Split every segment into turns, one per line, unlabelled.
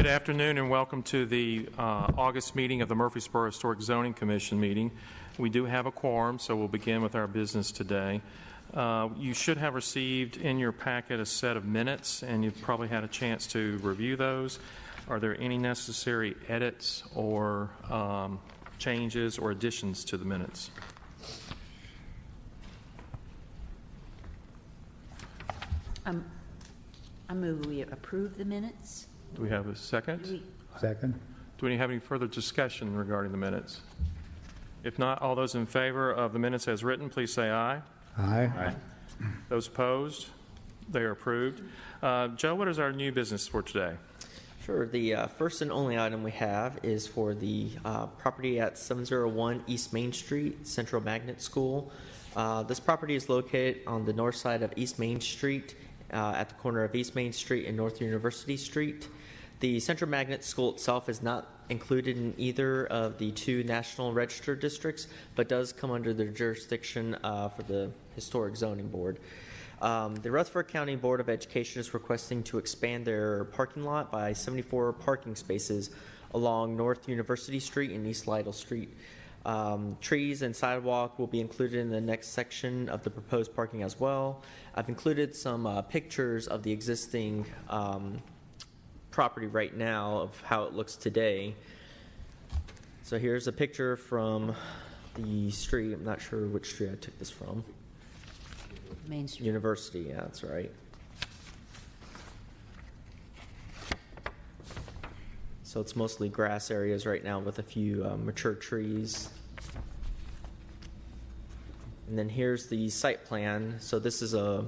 Good afternoon and welcome to the August meeting of the Murfreesboro Historic Zoning Commission meeting. We do have a quorum, so we'll begin with our business today. You should have received in your packet a set of minutes, and you've probably had a chance to review those. Are there any necessary edits or changes or additions to the minutes?
I move we approve the minutes.
Do we have a second?
Second.
Do we have any further discussion regarding the minutes? If not, all those in favor of the minutes as written, please say aye.
Aye.
Those opposed? They are approved. Joe, what is our new business for today?
Sure. The first and only item we have is for the property at 701 East Main Street, Central Magnet School. This property is located on the north side of East Main Street, at the corner of East Main Street and North University Street. The Central Magnet School itself is not included in either of the two National Register districts, but does come under the jurisdiction for the Historic Zoning Board. The Rutherford County Board of Education is requesting to expand their parking lot by 74 parking spaces along North University Street and East Lytle Street. Trees and sidewalk will be included in the next section of the proposed parking as well. I've included some pictures of the existing property right now of how it looks today. So here's a picture from the street. I'm not sure which street I took this from.
Main Street.
University, yeah, that's right. So it's mostly grass areas right now with a few mature trees. And then here's the site plan. So this is a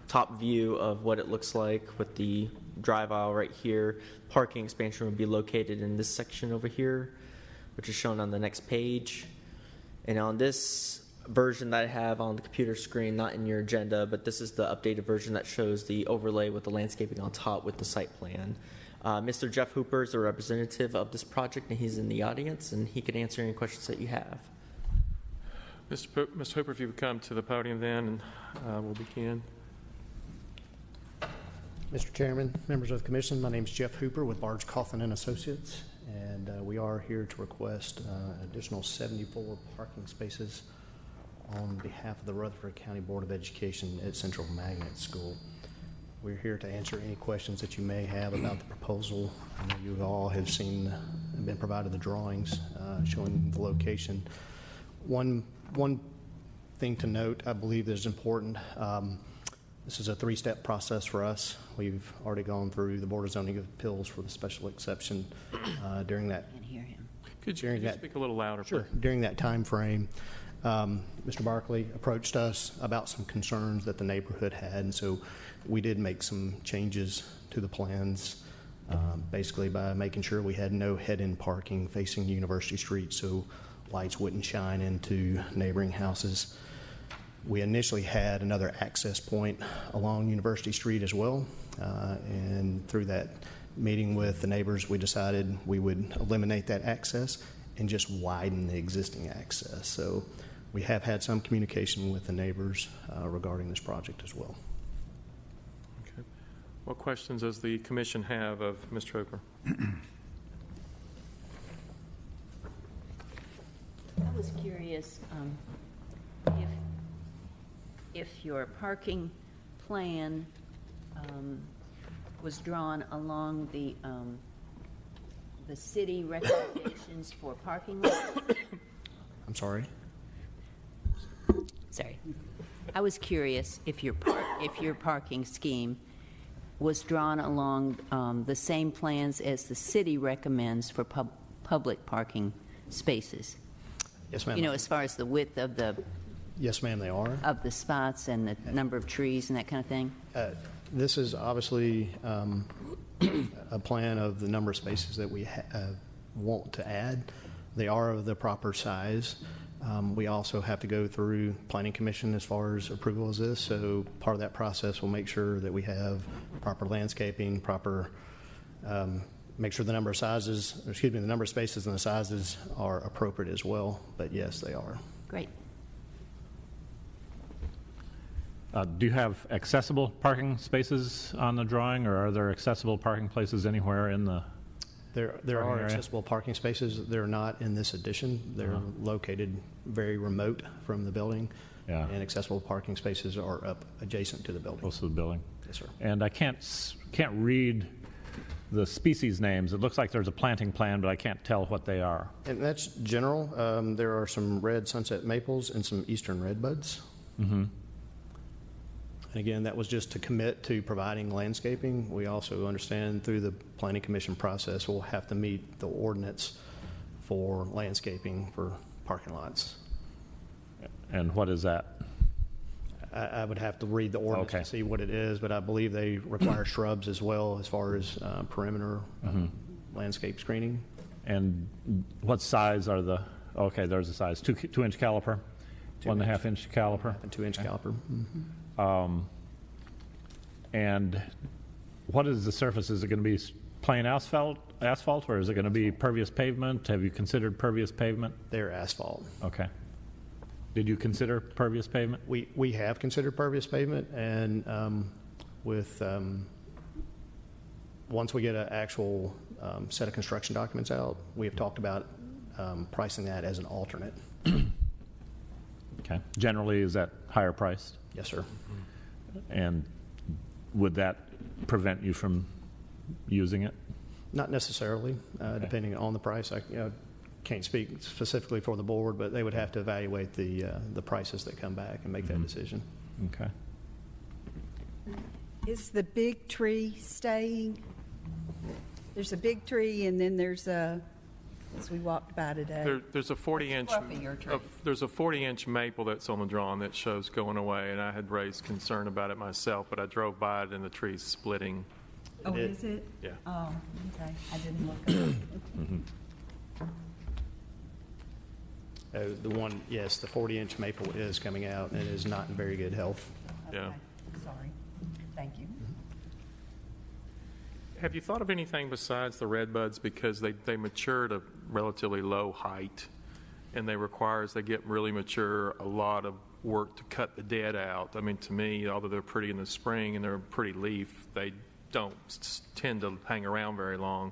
top view of what it looks like with the drive aisle right here. Parking expansion would be located in this section over here, which is shown on the next page. And on this version that I have on the computer screen, not in your agenda, but this is the updated version that shows the overlay with the landscaping on top with the site plan. Mr. Jeff Hooper is a representative of this project, and he's in the audience, and he can answer any questions that you have.
Mr. Hooper, if you would come to the podium then, and we'll begin.
Mr. Chairman, members of the Commission, my name is Jeff Hooper with Barge Coffin and Associates, and we are here to request an additional 74 parking spaces on behalf of the Rutherford County Board of Education at Central Magnet School. We're here to answer any questions that you may have about the proposal. I know you all have seen and been provided the drawings showing the location. One thing to note, I believe, that is important. This is a three-step process for us. We've already gone through the Board of Zoning Appeals for the special exception during that.
I can hear him.
Could you speak a little louder,
Sure.
please?
During that time frame, Mr. Barkley approached us about some concerns that the neighborhood had, and so we did make some changes to the plans, basically by making sure we had no head-in parking facing University Street so lights wouldn't shine into neighboring houses. We initially had another access point along University Street as well, and through that meeting with the neighbors, we decided we would eliminate that access and just widen the existing access. So we have had some communication with the neighbors regarding this project as well.
Okay. What questions does the Commission have of Mr. Hooper?
I was curious if your parking plan was drawn along the city recommendations for parking lots.
I'm sorry?
Sorry. I was curious if your parking scheme was drawn along the same plans as the city recommends for public parking spaces.
Yes, ma'am.
You know, as far as the width of the
Yes, ma'am, they are.
of the spots and the number of trees and that kind of thing.
This is obviously a plan of the number of spaces that we want to add. They are of the proper size. We also have to go through Planning Commission as far as approval of this, so part of that process will make sure that we have proper landscaping, make sure the number of the number of spaces and the sizes are appropriate as well, but yes, they are.
Great.
Do you have accessible parking spaces on the drawing, or are there accessible parking places anywhere in the
There
Parking
are
area?
accessible parking spaces. They're not in this addition. They're located very remote from the building.
Yeah.
And accessible parking spaces are up adjacent to the building.
Close to the building?
Yes, sir.
And I can't read the species names. It looks like there's a planting plan, but I can't tell what they are.
And that's general. There are some red sunset maples and some eastern redbuds.
Mm-hmm.
And again, that was just to commit to providing landscaping. We also understand through the Planning Commission process, we'll have to meet the ordinance for landscaping for parking lots.
And what is that?
I would have to read the ordinance
Okay.
to see what it is, but I believe they require shrubs as well as far as perimeter landscape screening.
And what size are the, okay, there's a size, 2-inch caliper, 1.5-inch caliper.
A 2-inch caliper.
And what is the surface? Is it going to be plain asphalt, or is it going to be pervious pavement? Have you considered pervious pavement?
They're asphalt.
Okay. Did you consider pervious pavement?
We have considered pervious pavement, and once we get an actual set of construction documents out, we have talked about pricing that as an alternate.
Okay. Generally, is that higher priced?
Yes, sir.
And would that prevent you from using it?
Not necessarily, depending on the price. I can't speak specifically for the board, but they would have to evaluate the prices that come back and make that decision.
Okay.
Is the big tree staying? There's a big tree, and then there's a, as we walked by today.
There's a 40-inch,
fluffier tree.
there's a 40-inch maple that's on the drawing that shows going away, and I had raised concern about it myself, but I drove by it and the tree's splitting.
Oh,
It-
is it?
Yeah.
Oh, okay. I didn't look at it.
The one, yes, the 40-inch maple is coming out and is not in very good health.
Yeah.
Okay, sorry. Thank you.
Have you thought of anything besides the red buds, because they mature at a relatively low height, and they require, as they get really mature, a lot of work to cut the dead out? I mean, to me, although they're pretty in the spring and they're a pretty leaf, they don't tend to hang around very long.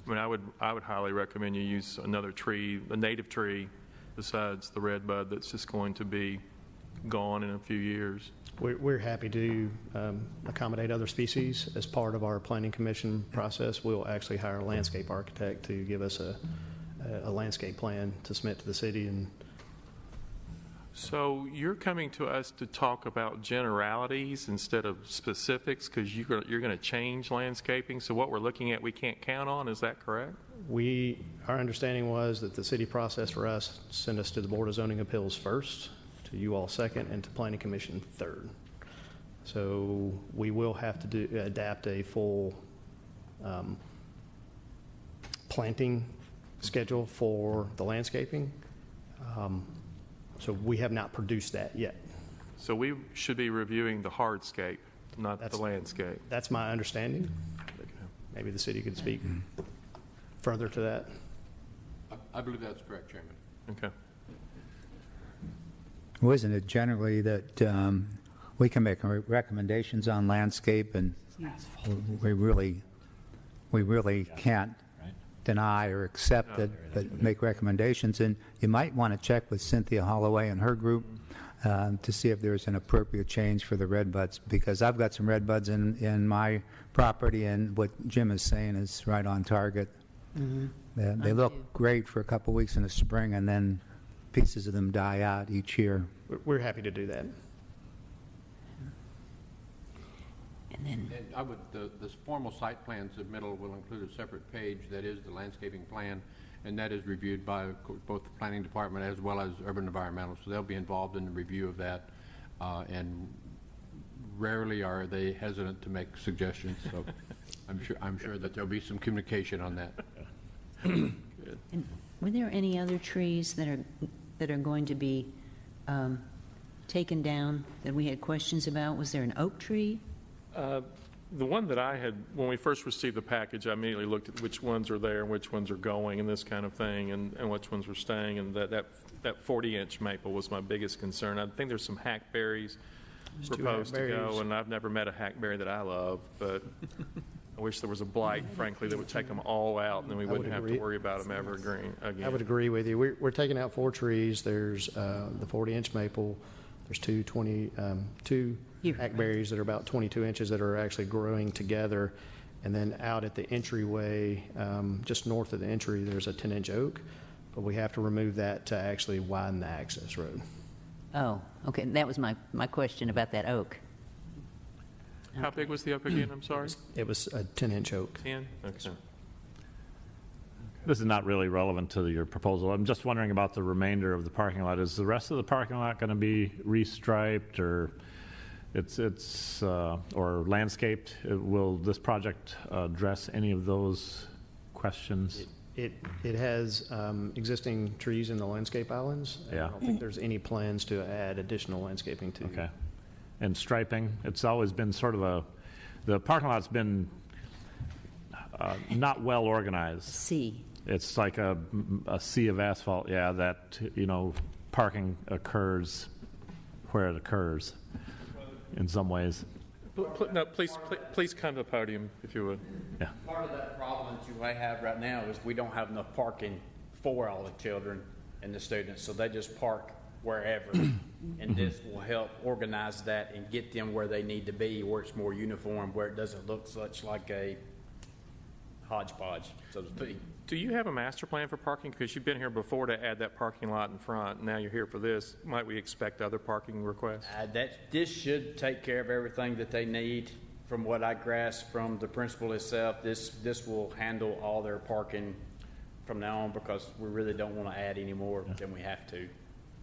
I mean, I would highly recommend you use another tree, a native tree, besides the red bud that's just going to be gone in a few years.
We're happy to accommodate other species. As part of our planning commission process, we'll actually hire a landscape architect to give us a landscape plan to submit to the city. And
So you're coming to us to talk about generalities instead of specifics, because you're going to change landscaping. So what we're looking at, we can't count on. Is that correct?
our understanding was that the city process for us sent us to the Board of Zoning Appeals first, to you all second, and to Planning Commission third. So we will have to adapt a full planting schedule for the landscaping. So we have not produced that yet.
So we should be reviewing the hardscape, not the
That's-
landscape.
That's my understanding. Maybe the city could speak further to that.
I believe that's correct, Chairman.
Okay.
Wasn't it generally that we can make recommendations on landscape, and we really can't deny or accept it, but make recommendations? And you might want to check with Cynthia Holloway and her group to see if there's an appropriate change for the redbuds, because I've got some redbuds in my property, and what Jim is saying is right on target. They look great for a couple weeks in the spring, and then pieces of them die out each year.
We're happy to do that.
And then,
And I would, the formal site plan submittal will include a separate page that is the landscaping plan, and that is reviewed by both the planning department as well as urban environmental. So they'll be involved in the review of that, and rarely are they hesitant to make suggestions. So I'm sure that there'll be some communication on that.
and were there any other trees that are going to be taken down that we had questions about? Was there an oak tree?
The one that I had, when we first received the package, I immediately looked at which ones are there and which ones are going and this kind of thing, and which ones were staying, and that 40-inch maple was my biggest concern. I think there's some hackberries
There's two
proposed to go,
hackberries.
and I've never met a hackberry that I love, but I wish there was a blight, frankly, that would take them all out, and then we wouldn't have to
agree.
worry about them ever again.
I would agree with you. We're taking out 4 trees. There's the 40-inch maple. There's two
Here.
hackberries that are about 22 inches that are actually growing together. And then out at the entryway, just north of the entry, there's a 10-inch oak. But we have to remove that to actually widen the access road.
Oh, okay, that was my question about that oak.
How big was the oak again? I'm sorry.
It was a 10-inch oak.
10? Okay.
This is not really relevant to your proposal. I'm just wondering about the remainder of the parking lot. Is the rest of the parking lot going to be restriped or or landscaped? Will this project address any of those questions?
It has existing trees in the landscape islands.
Yeah.
I don't think there's any plans to add additional landscaping to.
Okay. And striping, it's always been sort of the parking lot's been not well organized.
C.
It's like a sea of asphalt, yeah, that, parking occurs where it occurs in some ways.
No, please come to the podium, if you would.
Yeah.
Part of that problem that you may have right now is we don't have enough parking for all the children and the students, so they just park wherever. And this will help organize that and get them where they need to be, where it's more uniform, where it doesn't look such like a hodgepodge, so to speak.
Do you have a master plan for parking? Because you've been here before to add that parking lot in front, and now you're here for this. Might we expect other parking requests?
This should take care of everything that they need. From what I grasp from the principal itself, this will handle all their parking from now on, because we really don't want to add any more than we have to.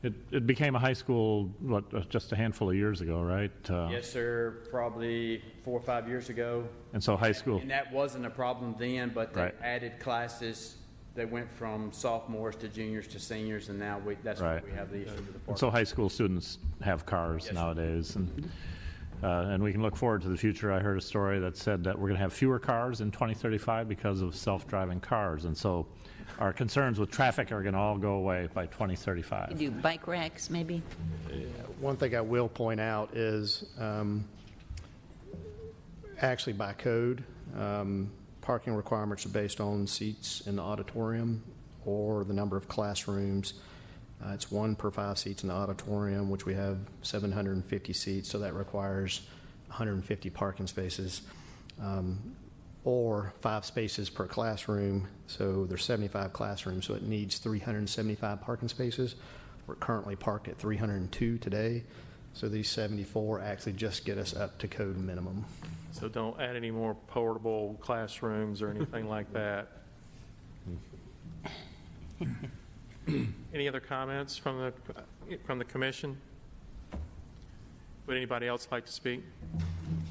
It became a high school, just a handful of years ago, right?
Yes, sir, probably 4 or 5 years ago.
And so high school,
And that wasn't a problem then, but they
Right.
added classes. They went from sophomores to juniors to seniors, and now that's
Right.
why we have the issue with the
and
parking.
so high school students have cars
Yes, sir.
nowadays. And we can look forward to the future. I heard a story that said that we're going to have fewer cars in 2035 because of self-driving cars. And so our concerns with traffic are going to all go away by 2035.
Do bike racks, maybe?
One thing I will point out is actually by code, parking requirements are based on seats in the auditorium or the number of classrooms. It's 1 per 5 seats in the auditorium, which we have 750 seats, so that requires 150 parking spaces, or 5 spaces per classroom. So there's 75 classrooms, so it needs 375 parking spaces. We're currently parked at 302 today, so these 74 actually just get us up to code minimum.
So don't add any more portable classrooms or anything like that. Any other comments from the commission? Would anybody else like to speak?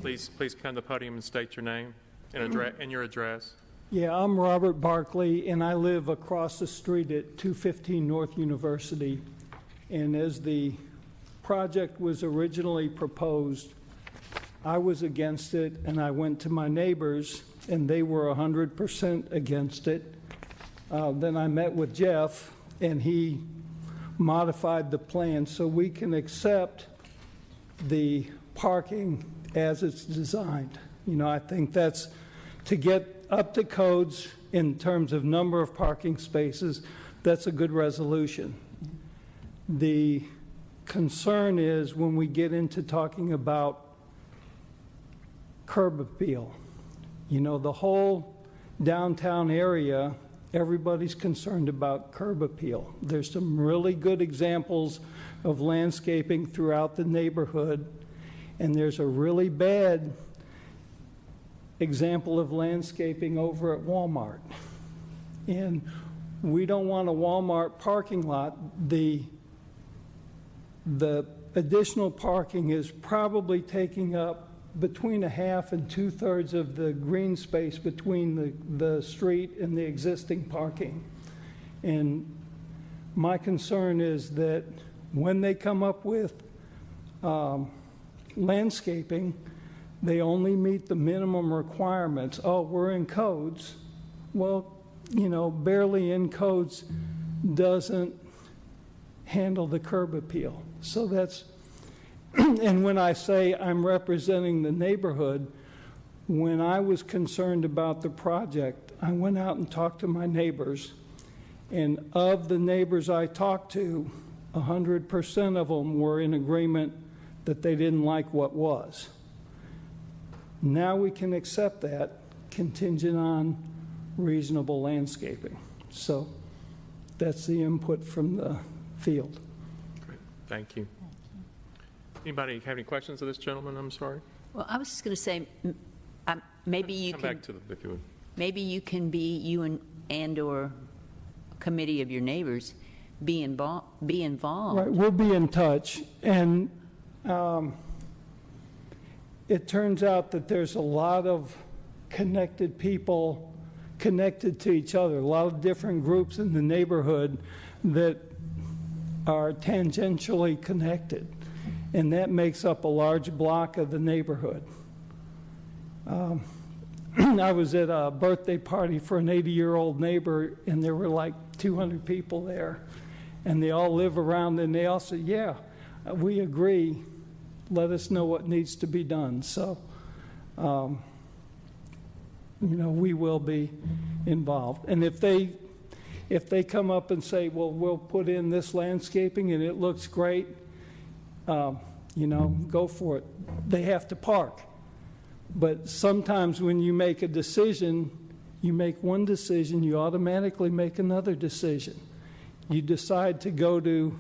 Please come to the podium and state your name and your address.
Yeah, I'm Robert Barkley, and I live across the street at 215 North University. And as the project was originally proposed, I was against it, and I went to my neighbors, and they were 100% against it. Then I met with Jeff, and he modified the plan so we can accept the parking as it's designed. I think that's to get up to codes in terms of number of parking spaces. That's a good resolution. The concern is when we get into talking about curb appeal. The whole downtown area, everybody's concerned about curb appeal. There's some really good examples of landscaping throughout the neighborhood, and there's a really bad example of landscaping over at Walmart. And we don't want a Walmart parking lot. The additional parking is probably taking up between a half and 2/3 of the green space between the street and the existing parking. And my concern is that when they come up with landscaping, they only meet the minimum requirements. Oh, we're in codes. Well, barely in codes doesn't handle the curb appeal. So that's, and when I say I'm representing the neighborhood, when I was concerned about the project, I went out and talked to my neighbors, and of the neighbors I talked to, 100% of them were in agreement that they didn't like what was. Now we can accept that contingent on reasonable landscaping. So that's the input from the field.
Great. Thank you. Anybody have any questions of this gentleman? I'm sorry.
Well, I was just going to say, maybe you
Come
can,
back to the, if you would.
maybe you can be, you and or committee of your neighbors be involved.
Right, we'll be in touch, and it turns out that there's a lot of connected people connected to each other, a lot of different groups in the neighborhood that are tangentially connected, and that makes up a large block of the neighborhood. I was at a birthday party for an 80-year-old neighbor, and there were like 200 people there, and they all live around, and they all said, yeah, we agree, let us know what needs to be done. So, we will be involved. And if they come up and say, well, we'll put in this landscaping and it looks great, go for it. They have to park. But sometimes when you make a decision, you make one decision, you automatically make another decision. You decide to go to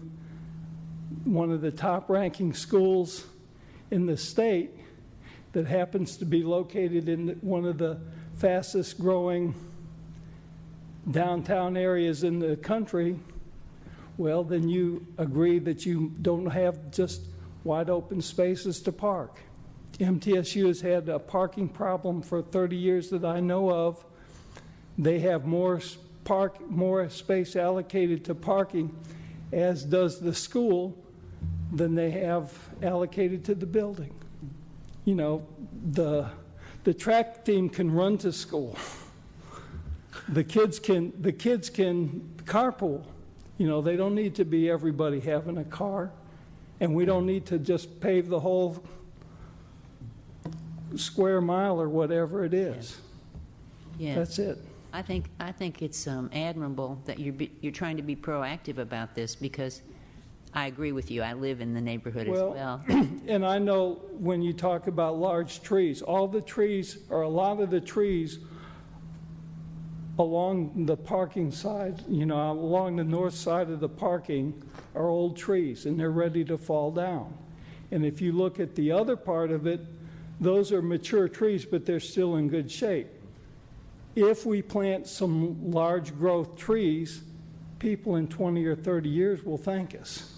one of the top-ranking schools in the state that happens to be located in one of the fastest-growing downtown areas in the country, well, then you agree that you don't have just wide-open spaces to park. MTSU has had a parking problem for 30 years that I know of. They have more space allocated to parking, as does the school, than they have allocated to the building. The track team can run to school. The kids can carpool. They don't need to be everybody having a car, and we don't need to just pave the whole square mile or whatever it is.
Yeah.
That's it.
I think it's admirable that you're trying to be proactive about this, because I agree with you. I live in the neighborhood as well.
And I know when you talk about large trees, all the trees, or a lot of the trees along the parking side, along the north side of the parking, are old trees, and they're ready to fall down. And if you look at the other part of it, those are mature trees, but they're still in good shape. If we plant some large growth trees, people in 20 or 30 years will thank us.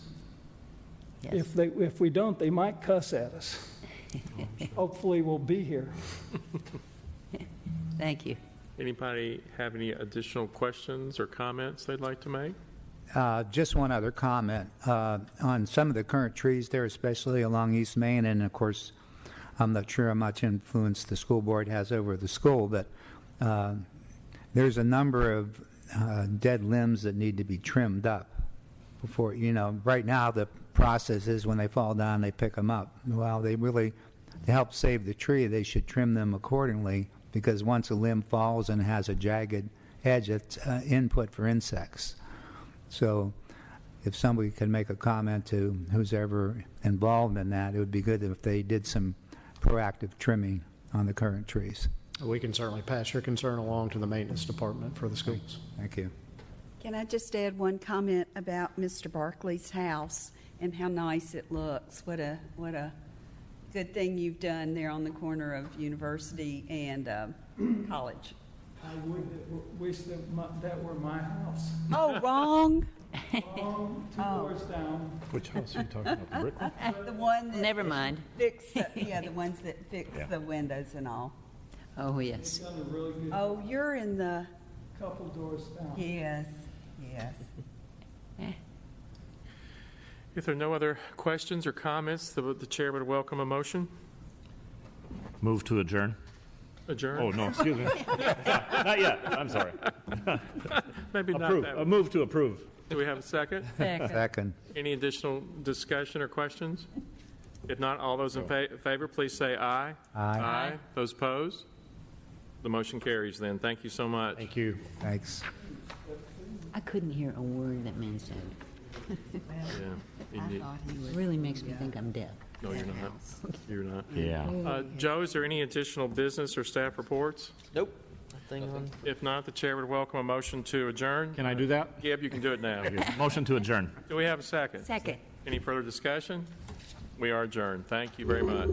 Yes.
If we don't, they might cuss at us. Hopefully we'll be here.
Thank you.
Anybody have any additional questions or comments they'd like to make?
Just one other comment. On some of the current trees there, especially along East Main, and of course, I'm not sure how much influence the school board has over the school, but there's a number of dead limbs that need to be trimmed up before, right now the process is when they fall down, they pick them up. Well, to help save the tree, they should trim them accordingly, because once a limb falls and has a jagged edge, it's input for insects. So if somebody could make a comment to who's ever involved in that, it would be good if they did some proactive trimming on the current trees.
We can certainly pass your concern along to the maintenance department for the schools.
Thank you.
Can I just add one comment about Mr. Barkley's house and how nice it looks? What a good thing you've done there on the corner of University and College.
I would wish that were my house.
Oh, wrong.
Two doors down.
Which house are you talking about, the brick one?
The one that
Never mind.
the ones that fix the windows and all.
Oh, yes.
Done a really good
Oh, you're in the,
couple doors down.
yes.
If there are no other questions or comments, the chair would welcome a motion.
Move to adjourn.
Adjourn?
Oh, no, excuse me. Not yet. I'm sorry.
Maybe not
Approve.
that.
A move to approve.
Do we have a second?
Second.
Any additional discussion or questions? If not, all those in favor, please say aye.
Aye.
Those opposed? The motion carries then. Thank you so much.
Thank you.
Thanks.
I couldn't hear a word that man said.
Yeah, indeed.
It really makes me think I'm deaf.
No, you're not. You're not.
Yeah.
Joe, is there any additional business or staff reports?
Nope. Nothing on.
If not, the chair would welcome a motion to adjourn.
Can I do that?
Gibb, you can do it now.
Motion to adjourn.
Do we have a second?
Second.
Any further discussion? We are adjourned. Thank you very much.